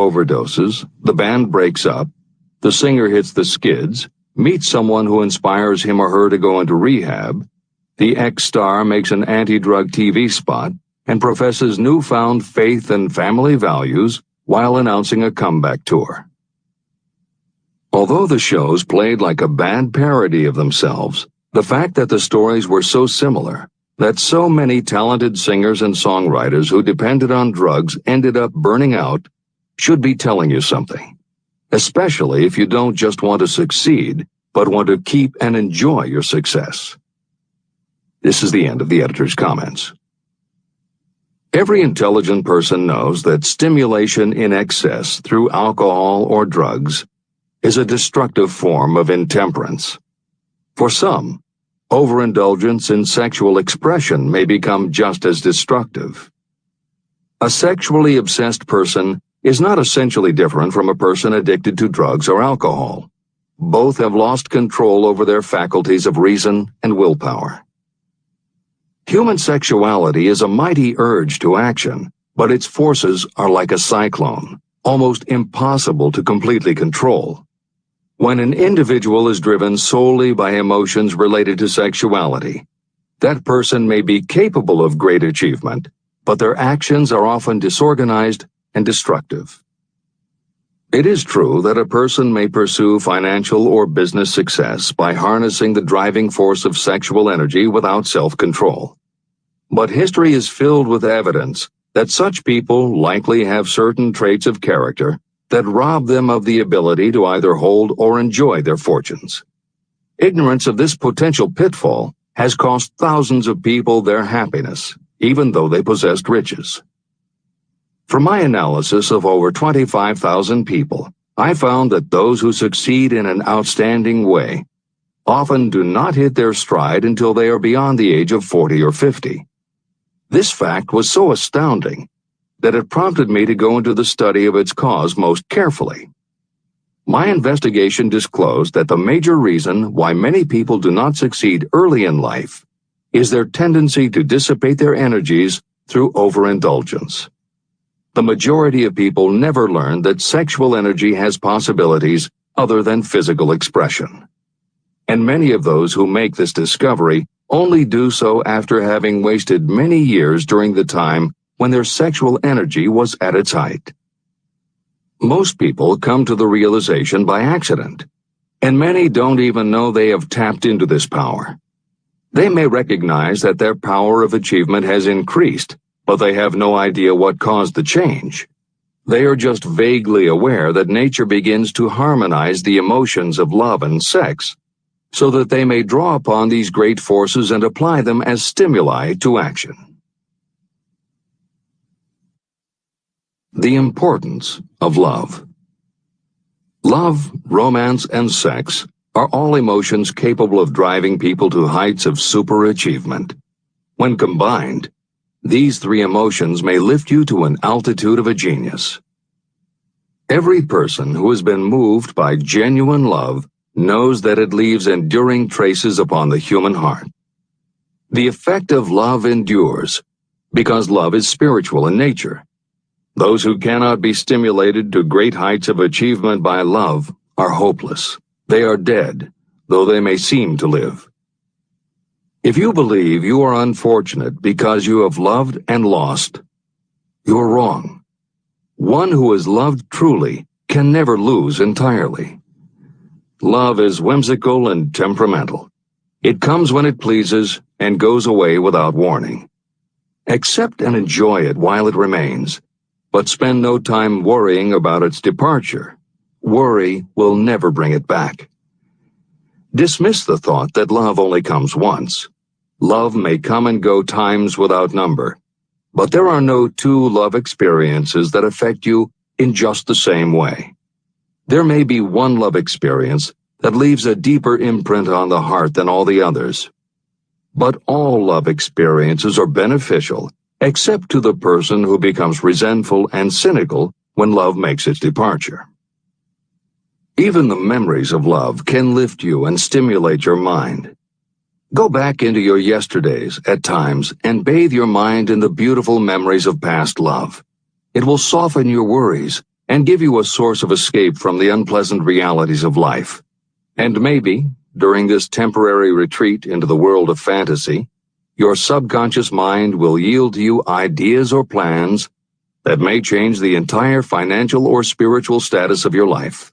overdoses, the band breaks up, the singer hits the skids, meets someone who inspires him or her to go into rehab, the ex-star makes an anti-drug TV spot, and professes newfound faith and family values while announcing a comeback tour. Although the shows played like a bad parody of themselves, the fact that the stories were so similar, that so many talented singers and songwriters who depended on drugs ended up burning out, should be telling you something, especially if you don't just want to succeed, but want to keep and enjoy your success. This is the end of the editor's comments. Every intelligent person knows that stimulation in excess through alcohol or drugs is a destructive form of intemperance. For some, overindulgence in sexual expression may become just as destructive. A sexually obsessed person is not essentially different from a person addicted to drugs or alcohol. Both have lost control over their faculties of reason and willpower. Human sexuality is a mighty urge to action, but its forces are like a cyclone, almost impossible to completely control. When an individual is driven solely by emotions related to sexuality, that person may be capable of great achievement, but their actions are often disorganized and destructive. It is true that a person may pursue financial or business success by harnessing the driving force of sexual energy without self-control. But history is filled with evidence that such people likely have certain traits of character that rob them of the ability to either hold or enjoy their fortunes. Ignorance of this potential pitfall has cost thousands of people their happiness, even though they possessed riches. From my analysis of over 25,000 people, I found that those who succeed in an outstanding way often do not hit their stride until they are beyond the age of 40 or 50. This fact was so astounding that it prompted me to go into the study of its cause most carefully. My investigation disclosed that the major reason why many people do not succeed early in life is their tendency to dissipate their energies through overindulgence. The majority of people never learn that sexual energy has possibilities other than physical expression. And many of those who make this discovery only do so after having wasted many years during the time when their sexual energy was at its height. Most people come to the realization by accident, and many don't even know they have tapped into this power. They may recognize that their power of achievement has increased, but they have no idea what caused the change. They are just vaguely aware that nature begins to harmonize the emotions of love and sex, so that they may draw upon these great forces and apply them as stimuli to action. The importance of love. Love, romance, and sex are all emotions capable of driving people to heights of superachievement. When combined, these three emotions may lift you to an altitude of a genius. Every person who has been moved by genuine love knows that it leaves enduring traces upon the human heart. The effect of love endures because love is spiritual in nature. Those who cannot be stimulated to great heights of achievement by love are hopeless. They are dead, though they may seem to live. If you believe you are unfortunate because you have loved and lost, you are wrong. One who has loved truly can never lose entirely. Love is whimsical and temperamental. It comes when it pleases and goes away without warning. Accept and enjoy it while it remains, but spend no time worrying about its departure. Worry will never bring it back. Dismiss the thought that love only comes once. Love may come and go times without number, but there are no two love experiences that affect you in just the same way. There may be one love experience that leaves a deeper imprint on the heart than all the others. But all love experiences are beneficial, except to the person who becomes resentful and cynical when love makes its departure. Even the memories of love can lift you and stimulate your mind. Go back into your yesterdays at times and bathe your mind in the beautiful memories of past love. It will soften your worries and give you a source of escape from the unpleasant realities of life. And maybe, during this temporary retreat into the world of fantasy, your subconscious mind will yield to you ideas or plans that may change the entire financial or spiritual status of your life.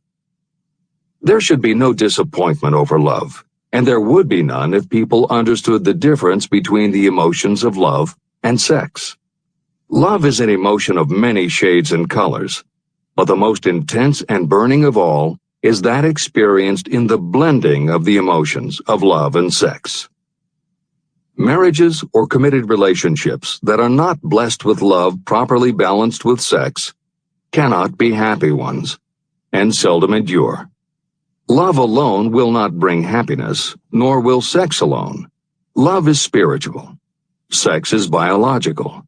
There should be no disappointment over love, and there would be none if people understood the difference between the emotions of love and sex. Love is an emotion of many shades and colors, but the most intense and burning of all is that experienced in the blending of the emotions of love and sex. Marriages or committed relationships that are not blessed with love properly balanced with sex cannot be happy ones, and seldom endure. Love alone will not bring happiness, nor will sex alone. Love is spiritual. Sex is biological.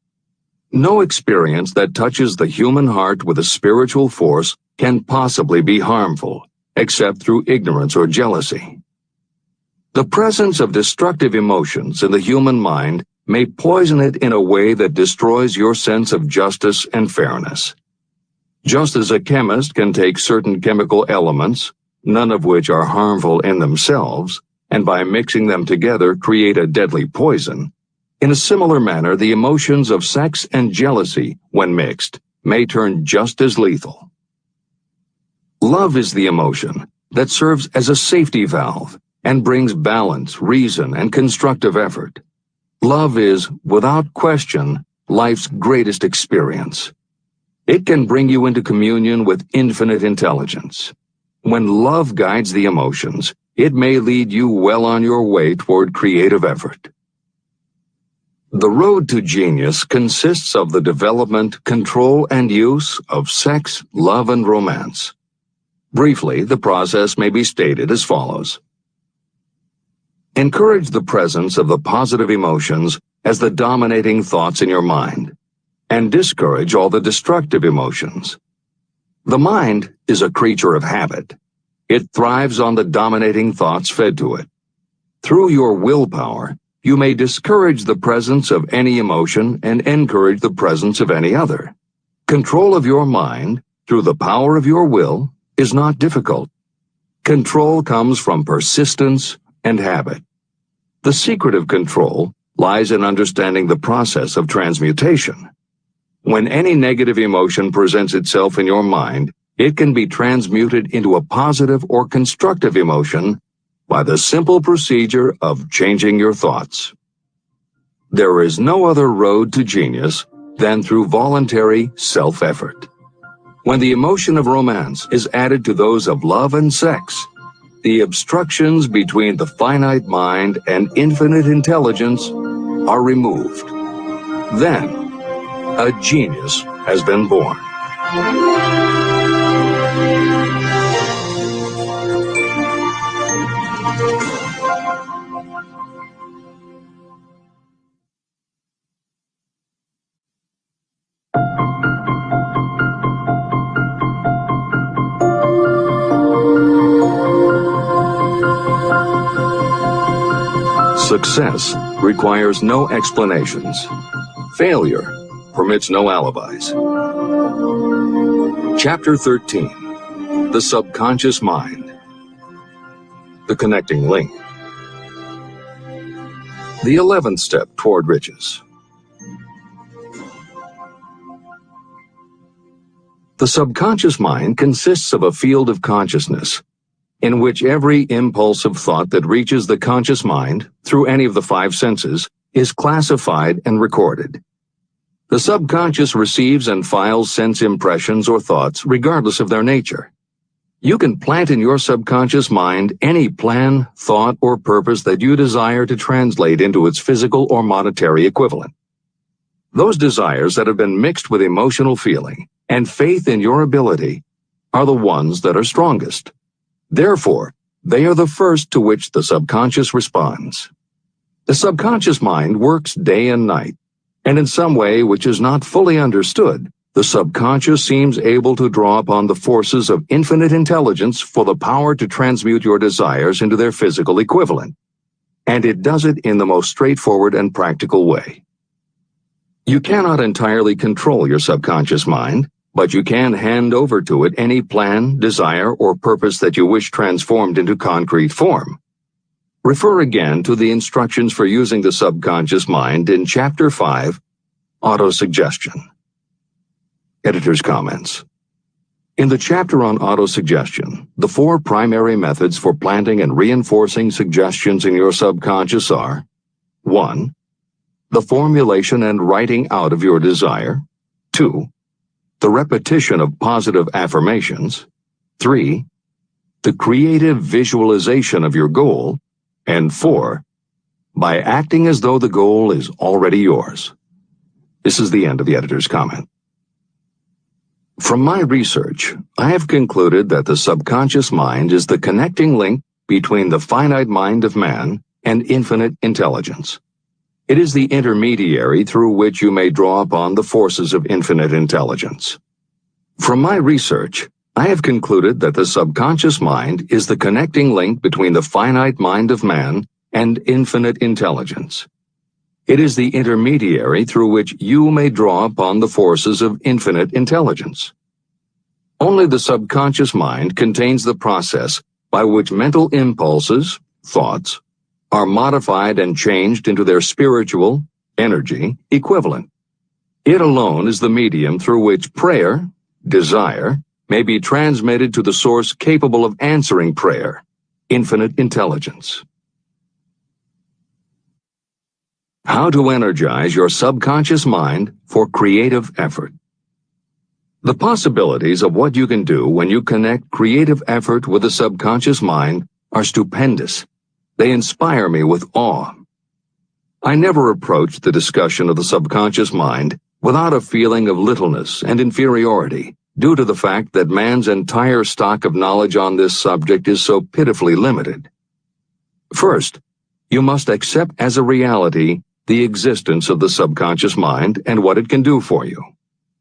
No experience that touches the human heart with a spiritual force can possibly be harmful, except through ignorance or jealousy. The presence of destructive emotions in the human mind may poison it in a way that destroys your sense of justice and fairness. Just as a chemist can take certain chemical elements, none of which are harmful in themselves, and by mixing them together create a deadly poison, in a similar manner the emotions of sex and jealousy, when mixed, may turn just as lethal. Love is the emotion that serves as a safety valve and brings balance, reason, and constructive effort. Love is, without question, life's greatest experience. It can bring you into communion with infinite intelligence. When love guides the emotions, it may lead you well on your way toward creative effort. The road to genius consists of the development, control, and use of sex, love, and romance. Briefly, the process may be stated as follows. Encourage the presence of the positive emotions as the dominating thoughts in your mind, and discourage all the destructive emotions. The mind is a creature of habit. It thrives on the dominating thoughts fed to it. Through your willpower, you may discourage the presence of any emotion and encourage the presence of any other. Control of your mind, through the power of your will, is not difficult. Control comes from persistence and habit. The secret of control lies in understanding the process of transmutation. When any negative emotion presents itself in your mind, it can be transmuted into a positive or constructive emotion by the simple procedure of changing your thoughts. There is no other road to genius than through voluntary self-effort. When the emotion of romance is added to those of love and sex, the obstructions between the finite mind and infinite intelligence are removed. Then, a genius has been born. Success requires no explanations. Failure permits no alibis. Chapter 13. The Subconscious Mind. The Connecting Link. The 11th step toward riches. The subconscious mind consists of a field of consciousness, in which every impulse of thought that reaches the conscious mind, through any of the 5 senses, is classified and recorded. The subconscious receives and files sense impressions or thoughts regardless of their nature. You can plant in your subconscious mind any plan, thought, or purpose that you desire to translate into its physical or monetary equivalent. Those desires that have been mixed with emotional feeling and faith in your ability are the ones that are strongest. Therefore, they are the first to which the subconscious responds. The subconscious mind works day and night, and in some way which is not fully understood, the subconscious seems able to draw upon the forces of infinite intelligence for the power to transmute your desires into their physical equivalent. And it does it in the most straightforward and practical way. You cannot entirely control your subconscious mind, but you can hand over to it any plan, desire, or purpose that you wish transformed into concrete form. Refer again to the instructions for using the subconscious mind in Chapter 5, Autosuggestion. Editor's comments. In the chapter on autosuggestion, the 4 primary methods for planting and reinforcing suggestions in your subconscious are: 1. The formulation and writing out of your desire. 2. The repetition of positive affirmations. 3. The creative visualization of your goal. And 4. By acting as though the goal is already yours. This is the end of the editor's comment. From my research, I have concluded that the subconscious mind is the connecting link between the finite mind of man and infinite intelligence. It is the intermediary through which you may draw upon the forces of infinite intelligence. From my research, I have concluded that the subconscious mind is the connecting link between the finite mind of man and infinite intelligence. It is the intermediary through which you may draw upon the forces of infinite intelligence. Only the subconscious mind contains the process by which mental impulses, thoughts, are modified and changed into their spiritual, energy, equivalent. It alone is the medium through which prayer, desire, may be transmitted to the source capable of answering prayer, infinite intelligence. How to energize your subconscious mind for creative effort. The possibilities of what you can do when you connect creative effort with the subconscious mind are stupendous. They inspire me with awe. I never approach the discussion of the subconscious mind without a feeling of littleness and inferiority, due to the fact that man's entire stock of knowledge on this subject is so pitifully limited. First, you must accept as a reality the existence of the subconscious mind and what it can do for you.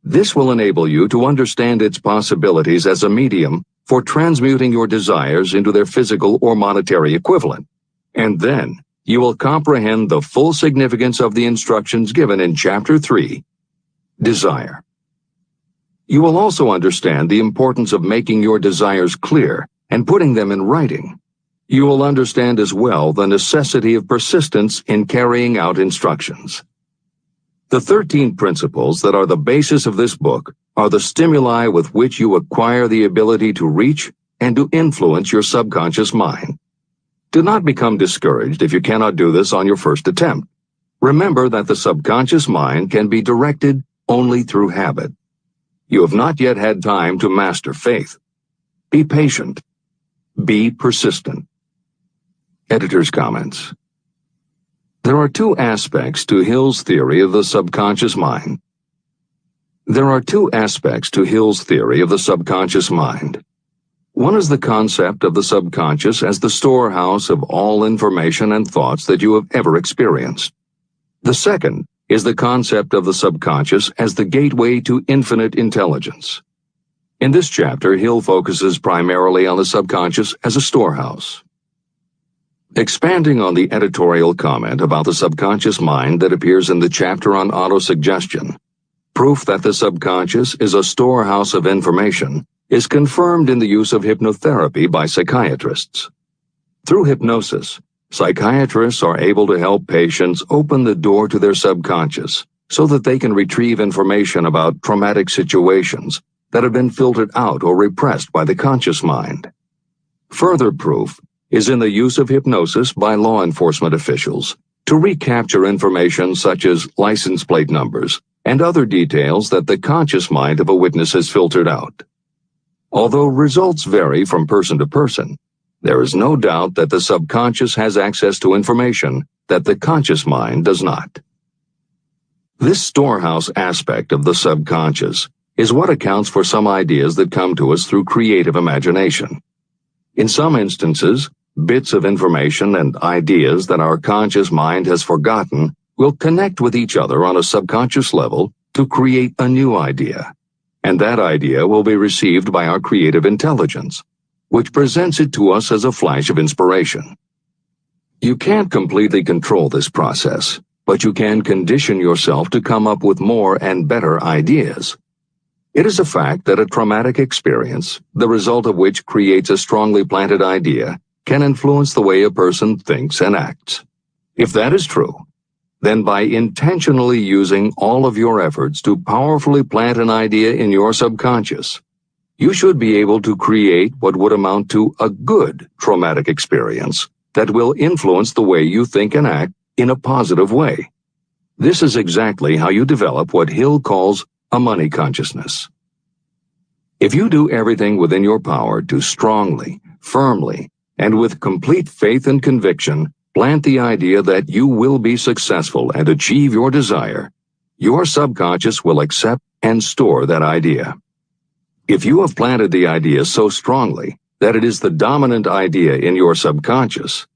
This will enable you to understand its possibilities as a medium for transmuting your desires into their physical or monetary equivalent. And then, you will comprehend the full significance of the instructions given in Chapter 3, Desire. You will also understand the importance of making your desires clear and putting them in writing. You will understand as well the necessity of persistence in carrying out instructions. The 13 principles that are the basis of this book are the stimuli with which you acquire the ability to reach and to influence your subconscious mind. Do not become discouraged if you cannot do this on your first attempt. Remember that the subconscious mind can be directed only through habit. You have not yet had time to master faith. Be patient. Be persistent. Editor's comments. There are 2 aspects to Hill's theory of the subconscious mind. There are 2 aspects to Hill's theory of the subconscious mind. One is the concept of the subconscious as the storehouse of all information and thoughts that you have ever experienced. The second is the concept of the subconscious as the gateway to infinite intelligence. In this chapter, Hill focuses primarily on the subconscious as a storehouse. Expanding on the editorial comment about the subconscious mind that appears in the chapter on autosuggestion, proof that the subconscious is a storehouse of information is confirmed in the use of hypnotherapy by psychiatrists. Through hypnosis, psychiatrists are able to help patients open the door to their subconscious so that they can retrieve information about traumatic situations that have been filtered out or repressed by the conscious mind. Further proof is in the use of hypnosis by law enforcement officials to recapture information such as license plate numbers and other details that the conscious mind of a witness has filtered out. Although results vary from person to person, there is no doubt that the subconscious has access to information that the conscious mind does not. This storehouse aspect of the subconscious is what accounts for some ideas that come to us through creative imagination. In some instances, bits of information and ideas that our conscious mind has forgotten will connect with each other on a subconscious level to create a new idea, and that idea will be received by our creative intelligence, which presents it to us as a flash of inspiration. You can't completely control this process, but you can condition yourself to come up with more and better ideas. It is a fact that a traumatic experience, the result of which creates a strongly planted idea, can influence the way a person thinks and acts. If that is true, then by intentionally using all of your efforts to powerfully plant an idea in your subconscious, you should be able to create what would amount to a good traumatic experience that will influence the way you think and act in a positive way. This is exactly how you develop what Hill calls a money consciousness. If you do everything within your power to strongly, firmly, and with complete faith and conviction plant the idea that you will be successful and achieve your desire, your subconscious will accept and store that idea. If you have planted the idea so strongly that it is the dominant idea in your subconscious,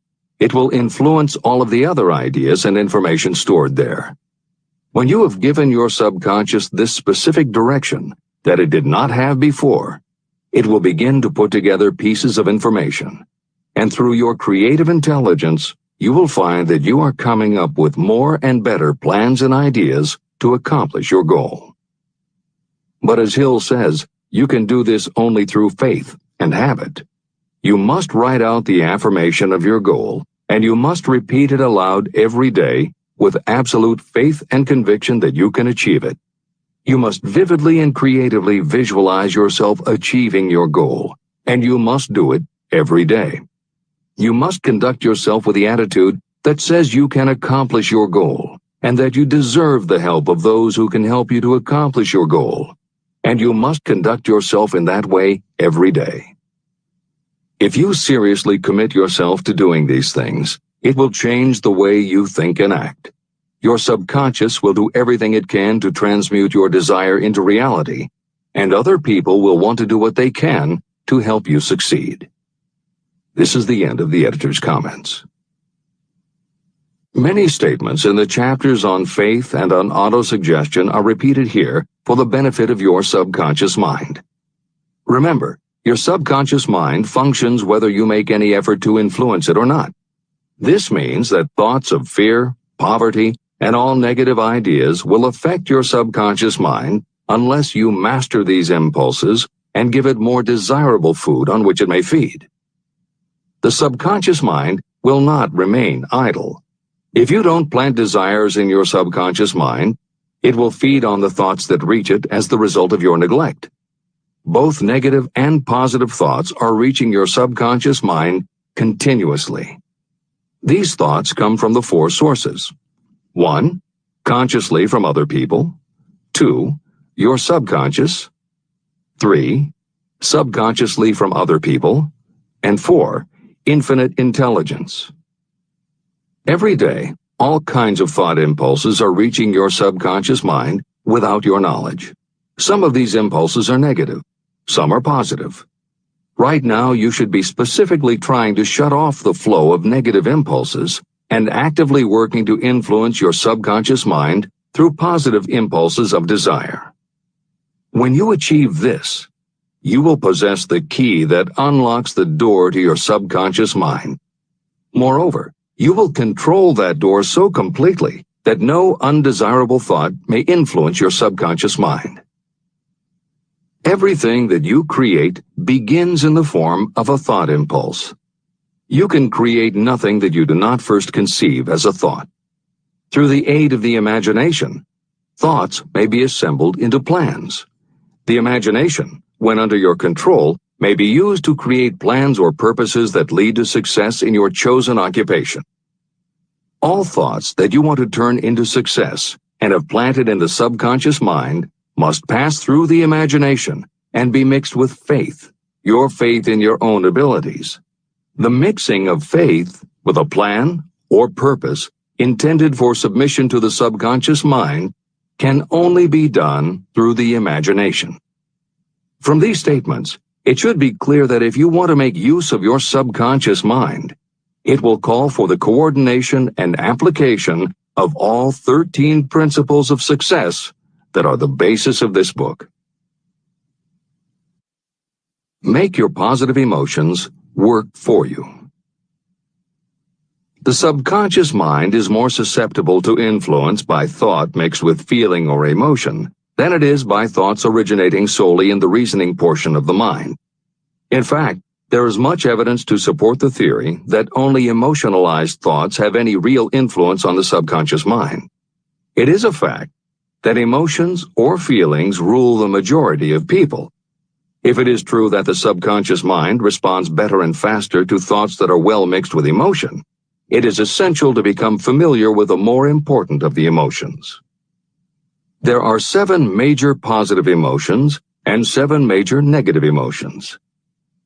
it will influence all of the other ideas and information stored there. When you have given your subconscious this specific direction that it did not have before, it will begin to put together pieces of information, and through your creative intelligence, you will find that you are coming up with more and better plans and ideas to accomplish your goal. But as Hill says, you can do this only through faith and habit. You must write out the affirmation of your goal, and you must repeat it aloud every day with absolute faith and conviction that you can achieve it. You must vividly and creatively visualize yourself achieving your goal, and you must do it every day. You must conduct yourself with the attitude that says you can accomplish your goal, and that you deserve the help of those who can help you to accomplish your goal. And you must conduct yourself in that way every day. If you seriously commit yourself to doing these things, it will change the way you think and act. Your subconscious will do everything it can to transmute your desire into reality, and other people will want to do what they can to help you succeed. This is the end of the editor's comments. Many statements in the chapters on faith and on autosuggestion are repeated here for the benefit of your subconscious mind. Remember, your subconscious mind functions whether you make any effort to influence it or not. This means that thoughts of fear, poverty, and all negative ideas will affect your subconscious mind unless you master these impulses and give it more desirable food on which it may feed. The subconscious mind will not remain idle. If you don't plant desires in your subconscious mind, it will feed on the thoughts that reach it as the result of your neglect. Both negative and positive thoughts are reaching your subconscious mind continuously. These thoughts come from the four sources. 1. Consciously from other people. 2. Your subconscious. 3. Subconsciously from other people. And 4. Infinite intelligence. Every day, all kinds of thought impulses are reaching your subconscious mind without your knowledge. Some of these impulses are negative. Some are positive. Right now, you should be specifically trying to shut off the flow of negative impulses and actively working to influence your subconscious mind through positive impulses of desire. When you achieve this, you will possess the key that unlocks the door to your subconscious mind. Moreover, you will control that door so completely that no undesirable thought may influence your subconscious mind. Everything that you create begins in the form of a thought impulse. You can create nothing that you do not first conceive as a thought. Through the aid of the imagination, thoughts may be assembled into plans. The imagination, when under your control, may be used to create plans or purposes that lead to success in your chosen occupation. All thoughts that you want to turn into success and have planted in the subconscious mind must pass through the imagination and be mixed with faith, your faith in your own abilities. The mixing of faith with a plan or purpose intended for submission to the subconscious mind can only be done through the imagination. From these statements, it should be clear that if you want to make use of your subconscious mind, it will call for the coordination and application of all 13 principles of success that are the basis of this book. Make your positive emotions work for you. The subconscious mind is more susceptible to influence by thought mixed with feeling or emotion than it is by thoughts originating solely in the reasoning portion of the mind. In fact, there is much evidence to support the theory that only emotionalized thoughts have any real influence on the subconscious mind. It is a fact that emotions or feelings rule the majority of people. If it is true that the subconscious mind responds better and faster to thoughts that are well mixed with emotion, it is essential to become familiar with the more important of the emotions. There are 7 major positive emotions and 7 major negative emotions.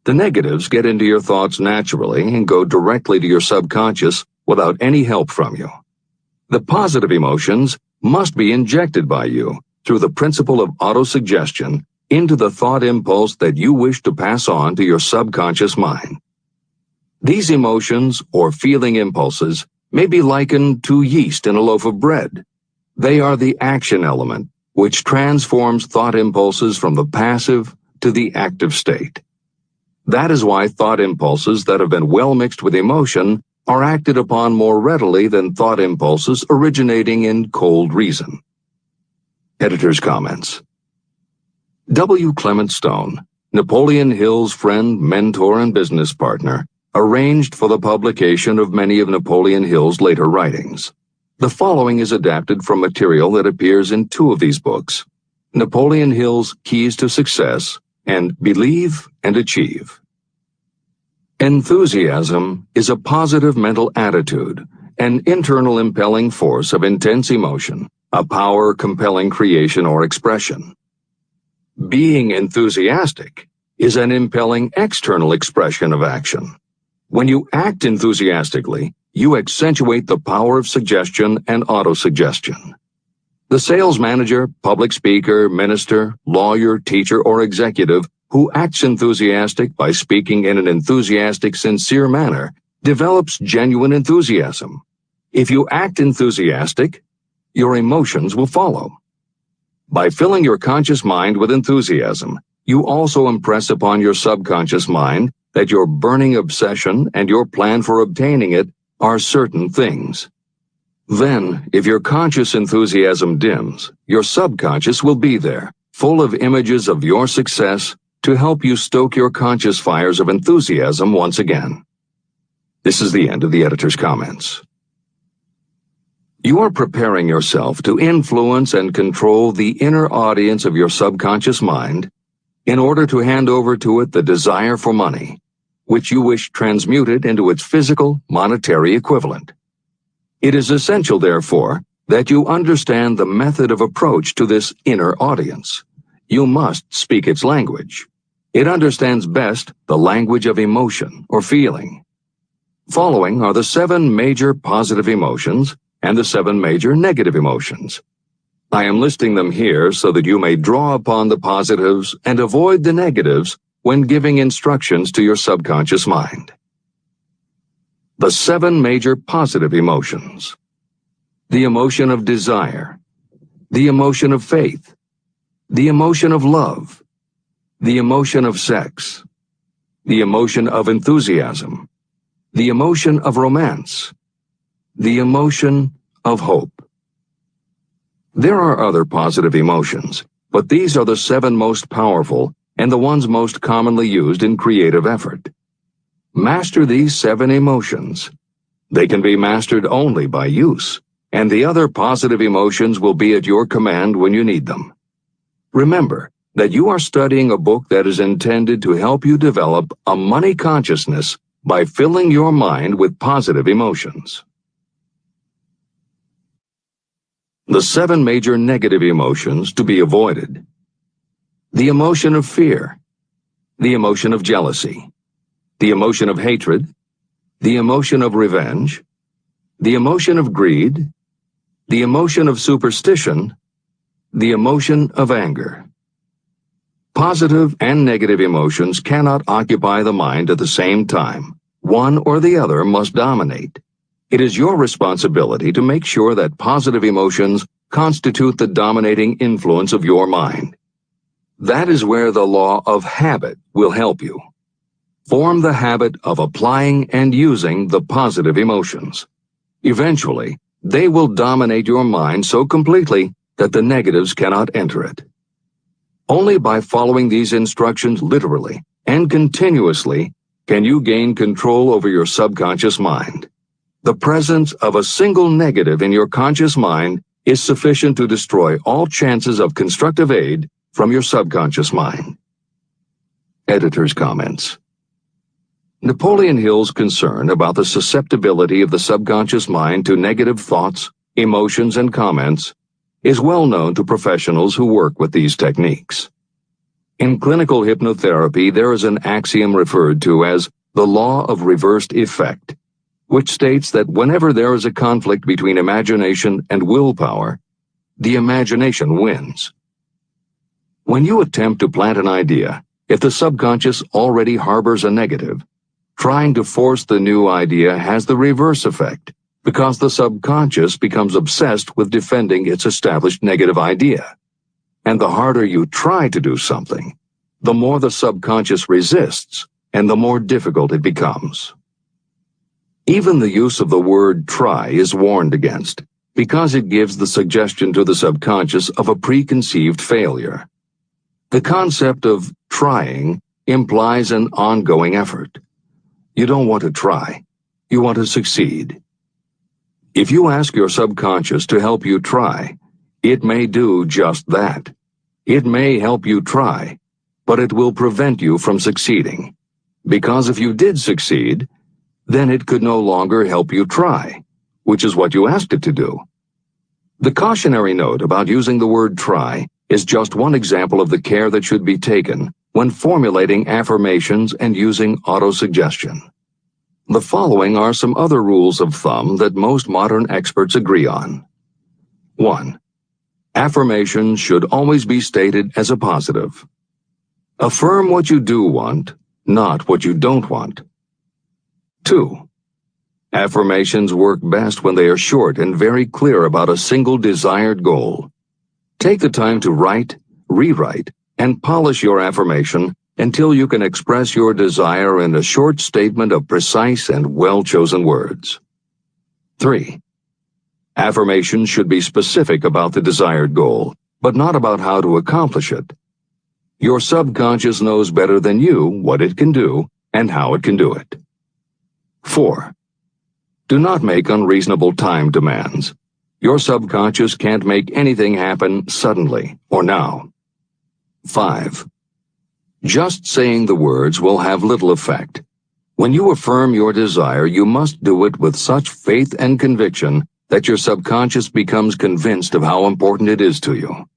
The negatives get into your thoughts naturally and go directly to your subconscious without any help from you. The positive emotions must be injected by you through the principle of autosuggestion into the thought impulse that you wish to pass on to your subconscious mind. These emotions or feeling impulses may be likened to yeast in a loaf of bread. They are the action element which transforms thought impulses from the passive to the active state. That is why thought impulses that have been well mixed with emotion are acted upon more readily than thought impulses originating in cold reason. Editor's comments. W. Clement Stone, Napoleon Hill's friend, mentor, and business partner, arranged for the publication of many of Napoleon Hill's later writings. The following is adapted from material that appears in 2 of these books, Napoleon Hill's Keys to Success and Believe and Achieve. Enthusiasm is a positive mental attitude, an internal impelling force of intense emotion, a power compelling creation or expression. Being enthusiastic is an impelling external expression of action. When you act enthusiastically, you accentuate the power of suggestion and autosuggestion. The sales manager, public speaker, minister, lawyer, teacher, or executive who acts enthusiastic by speaking in an enthusiastic, sincere manner develops genuine enthusiasm. If you act enthusiastic, your emotions will follow. By filling your conscious mind with enthusiasm, you also impress upon your subconscious mind that your burning obsession and your plan for obtaining it are certain things. Then, if your conscious enthusiasm dims, your subconscious will be there, full of images of your success to help you stoke your conscious fires of enthusiasm once again. This is the end of the editor's comments. You are preparing yourself to influence and control the inner audience of your subconscious mind in order to hand over to it the desire for money, which you wish transmuted into its physical, monetary equivalent. It is essential, therefore, that you understand the method of approach to this inner audience. You must speak its language. It understands best the language of emotion or feeling. Following are the 7 major positive emotions and the 7 major negative emotions. I am listing them here so that you may draw upon the positives and avoid the negatives when giving instructions to your subconscious mind. The 7 major positive emotions. The emotion of desire, the emotion of faith, the emotion of love, the emotion of sex, the emotion of enthusiasm, the emotion of romance, the emotion of hope. There are other positive emotions, but these are the 7 most powerful and the ones most commonly used in creative effort. Master these 7 emotions. They can be mastered only by use, and the other positive emotions will be at your command when you need them. Remember that you are studying a book that is intended to help you develop a money consciousness by filling your mind with positive emotions. The 7 major negative emotions to be avoided. The emotion of fear, the emotion of jealousy, the emotion of hatred, the emotion of revenge, the emotion of greed, the emotion of superstition, the emotion of anger. Positive and negative emotions cannot occupy the mind at the same time. One or the other must dominate. It is your responsibility to make sure that positive emotions constitute the dominating influence of your mind. That is where the law of habit will help you. Form the habit of applying and using the positive emotions. Eventually, they will dominate your mind so completely that the negatives cannot enter it. Only by following these instructions literally and continuously can you gain control over your subconscious mind. The presence of a single negative in your conscious mind is sufficient to destroy all chances of constructive aid from your subconscious mind. Editor's comments. Napoleon Hill's concern about the susceptibility of the subconscious mind to negative thoughts, emotions, and comments is well known to professionals who work with these techniques. In clinical hypnotherapy, there is an axiom referred to as the law of reversed effect, which states that whenever there is a conflict between imagination and willpower, the imagination wins. When you attempt to plant an idea, if the subconscious already harbors a negative, trying to force the new idea has the reverse effect, because the subconscious becomes obsessed with defending its established negative idea. And the harder you try to do something, the more the subconscious resists, and the more difficult it becomes. Even the use of the word try is warned against, because it gives the suggestion to the subconscious of a preconceived failure. The concept of trying implies an ongoing effort. You don't want to try, you want to succeed. If you ask your subconscious to help you try, it may do just that. It may help you try, but it will prevent you from succeeding. Because if you did succeed, then it could no longer help you try, which is what you asked it to do. The cautionary note about using the word try is just one example of the care that should be taken when formulating affirmations and using autosuggestion. The following are some other rules of thumb that most modern experts agree on. 1. Affirmations should always be stated as a positive. Affirm what you do want, not what you don't want. 2. Affirmations work best when they are short and very clear about a single desired goal. Take the time to write, rewrite, and polish your affirmation until you can express your desire in a short statement of precise and well-chosen words. 3. Affirmations should be specific about the desired goal, but not about how to accomplish it. Your subconscious knows better than you what it can do and how it can do it. 4. Do not make unreasonable time demands. Your subconscious can't make anything happen suddenly or now. 5. Just saying the words will have little effect. When you affirm your desire, you must do it with such faith and conviction that your subconscious becomes convinced of how important it is to you.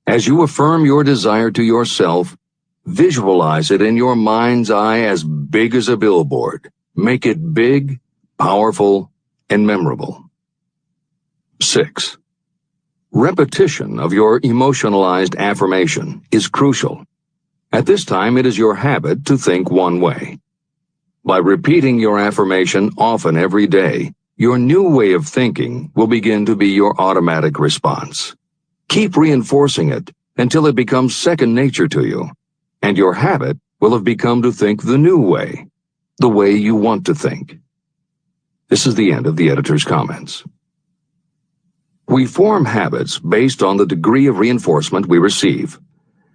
As you affirm your desire to yourself, visualize it in your mind's eye as big as a billboard. Make it big, powerful, and memorable. 6. Repetition of your emotionalized affirmation is crucial. At this time, it is your habit to think one way. By repeating your affirmation often every day, your new way of thinking will begin to be your automatic response. Keep reinforcing it until it becomes second nature to you, and your habit will have become to think the new way, the way you want to think. This is the end of the editor's comments. We form habits based on the degree of reinforcement we receive.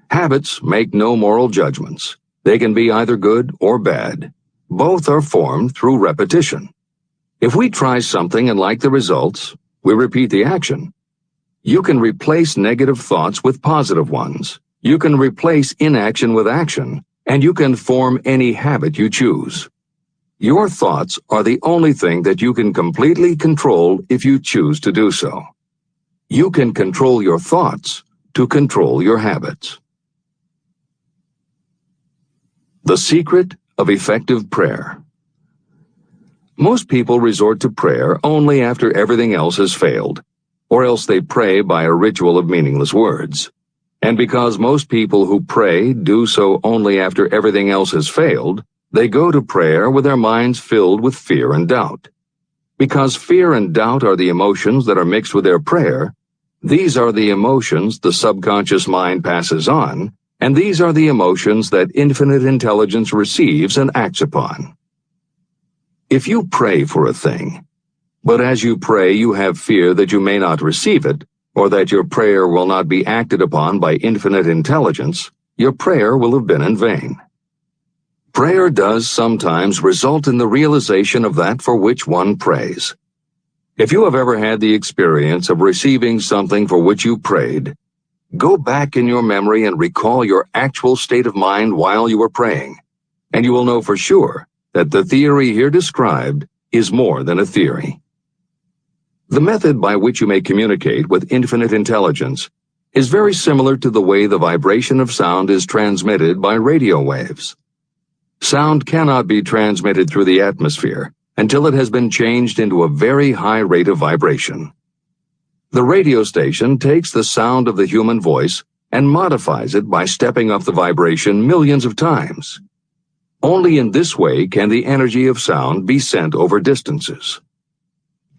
Habits make no moral judgments. They can be either good or bad. Both are formed through repetition. If we try something and like the results, we repeat the action. You can replace negative thoughts with positive ones. You can replace inaction with action, and you can form any habit you choose. Your thoughts are the only thing that you can completely control if you choose to do so. You can control your thoughts to control your habits. The secret of effective prayer. Most people resort to prayer only after everything else has failed, or else they pray by a ritual of meaningless words. And because most people who pray do so only after everything else has failed, they go to prayer with their minds filled with fear and doubt. Because fear and doubt are the emotions that are mixed with their prayer, these are the emotions the subconscious mind passes on, and these are the emotions that infinite intelligence receives and acts upon. If you pray for a thing, but as you pray you have fear that you may not receive it, or that your prayer will not be acted upon by infinite intelligence, your prayer will have been in vain. Prayer does sometimes result in the realization of that for which one prays. If you have ever had the experience of receiving something for which you prayed, go back in your memory and recall your actual state of mind while you were praying, and you will know for sure that the theory here described is more than a theory. The method by which you may communicate with infinite intelligence is very similar to the way the vibration of sound is transmitted by radio waves. Sound cannot be transmitted through the atmosphere until it has been changed into a very high rate of vibration. The radio station takes the sound of the human voice and modifies it by stepping up the vibration millions of times. Only in this way can the energy of sound be sent over distances.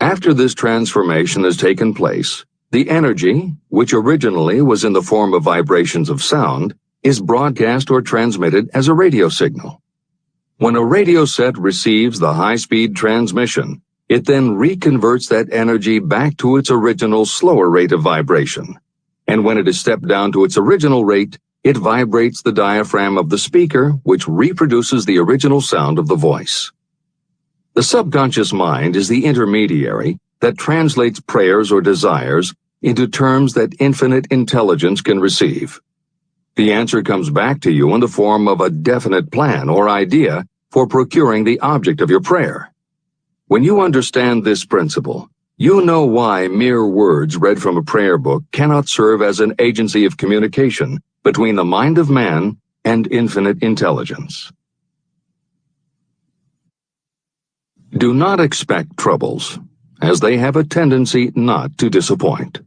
After this transformation has taken place, the energy, which originally was in the form of vibrations of sound, is broadcast or transmitted as a radio signal. When a radio set receives the high-speed transmission, it then reconverts that energy back to its original slower rate of vibration. And when it is stepped down to its original rate, it vibrates the diaphragm of the speaker, which reproduces the original sound of the voice. The subconscious mind is the intermediary that translates prayers or desires into terms that infinite intelligence can receive. The answer comes back to you in the form of a definite plan or idea for procuring the object of your prayer. When you understand this principle, you know why mere words read from a prayer book cannot serve as an agency of communication between the mind of man and infinite intelligence. Do not expect troubles, as they have a tendency not to disappoint.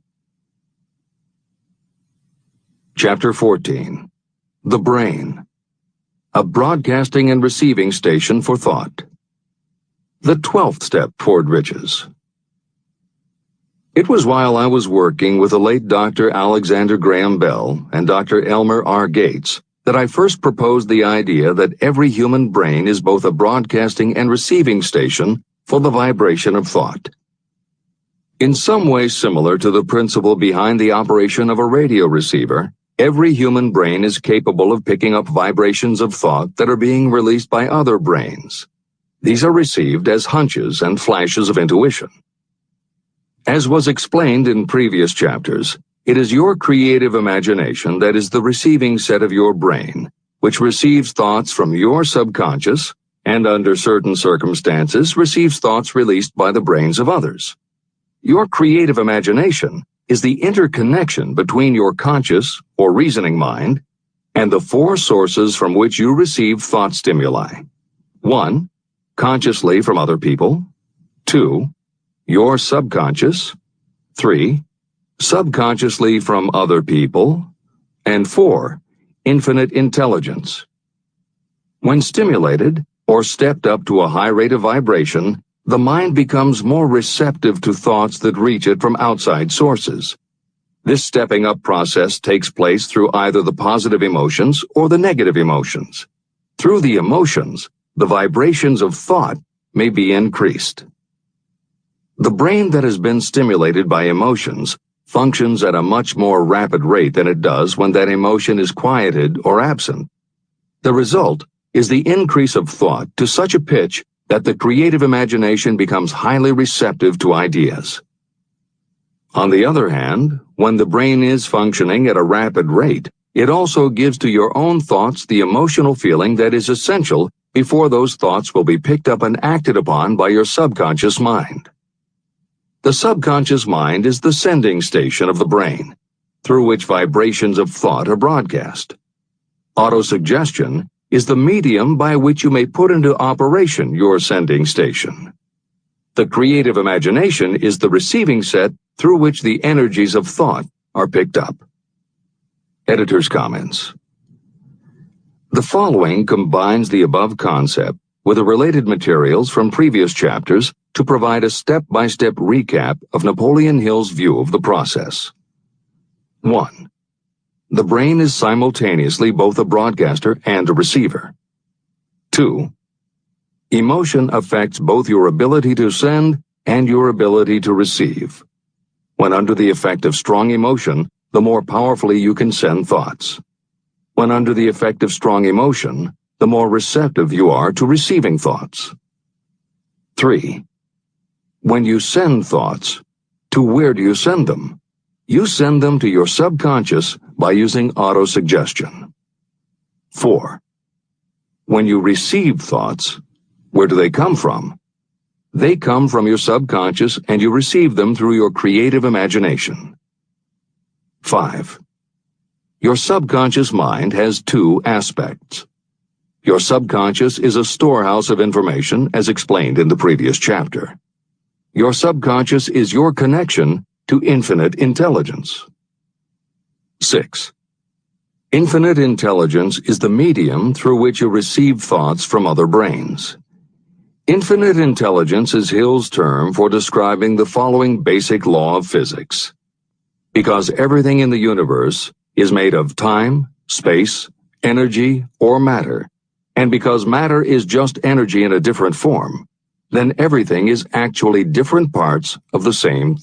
Chapter 14. The Brain. A broadcasting and receiving station for thought. The 12th step toward riches. It was while I was working with the late Dr. Alexander Graham Bell and Dr. Elmer R. Gates that I first proposed the idea that every human brain is both a broadcasting and receiving station for the vibration of thought. In some way similar to the principle behind the operation of a radio receiver, every human brain is capable of picking up vibrations of thought that are being released by other brains. These are received as hunches and flashes of intuition. As was explained in previous chapters, it is your creative imagination that is the receiving set of your brain, which receives thoughts from your subconscious and, under certain circumstances, receives thoughts released by the brains of others. Your creative imagination is the interconnection between your conscious or reasoning mind and the four sources from which you receive thought stimuli. 1. Consciously from other people. 2. Your subconscious. 3. Subconsciously from other people. And 4. Infinite intelligence. When stimulated or stepped up to a high rate of vibration, the mind becomes more receptive to thoughts that reach it from outside sources. This stepping up process takes place through either the positive emotions or the negative emotions. Through the emotions, the vibrations of thought may be increased. The brain that has been stimulated by emotions functions at a much more rapid rate than it does when that emotion is quieted or absent. The result is the increase of thought to such a pitch that the creative imagination becomes highly receptive to ideas. On the other hand, when the brain is functioning at a rapid rate, it also gives to your own thoughts the emotional feeling that is essential before those thoughts will be picked up and acted upon by your subconscious mind. The subconscious mind is the sending station of the brain, through which vibrations of thought are broadcast. Autosuggestion is the medium by which you may put into operation your sending station. The creative imagination is the receiving set through which the energies of thought are picked up. Editor's comments. The following combines the above concept with the related materials from previous chapters to provide a step-by-step recap of Napoleon Hill's view of the process. 1. The brain is simultaneously both a broadcaster and a receiver. 2. Emotion affects both your ability to send and your ability to receive. When under the effect of strong emotion, the more powerfully you can send thoughts. When under the effect of strong emotion, the more receptive you are to receiving thoughts. 3. When you send thoughts, to where do you send them? You send them to your subconscious by using autosuggestion. 4. When you receive thoughts, where do they come from? They come from your subconscious and you receive them through your creative imagination. 5. Your subconscious mind has two aspects. Your subconscious is a storehouse of information, as explained in the previous chapter. Your subconscious is your connection to infinite intelligence. 6. Infinite intelligence is the medium through which you receive thoughts from other brains. Infinite intelligence is Hill's term for describing the following basic law of physics. Because everything in the universe is made of time, space, energy, or matter, and because matter is just energy in a different form, then everything is actually different parts of the same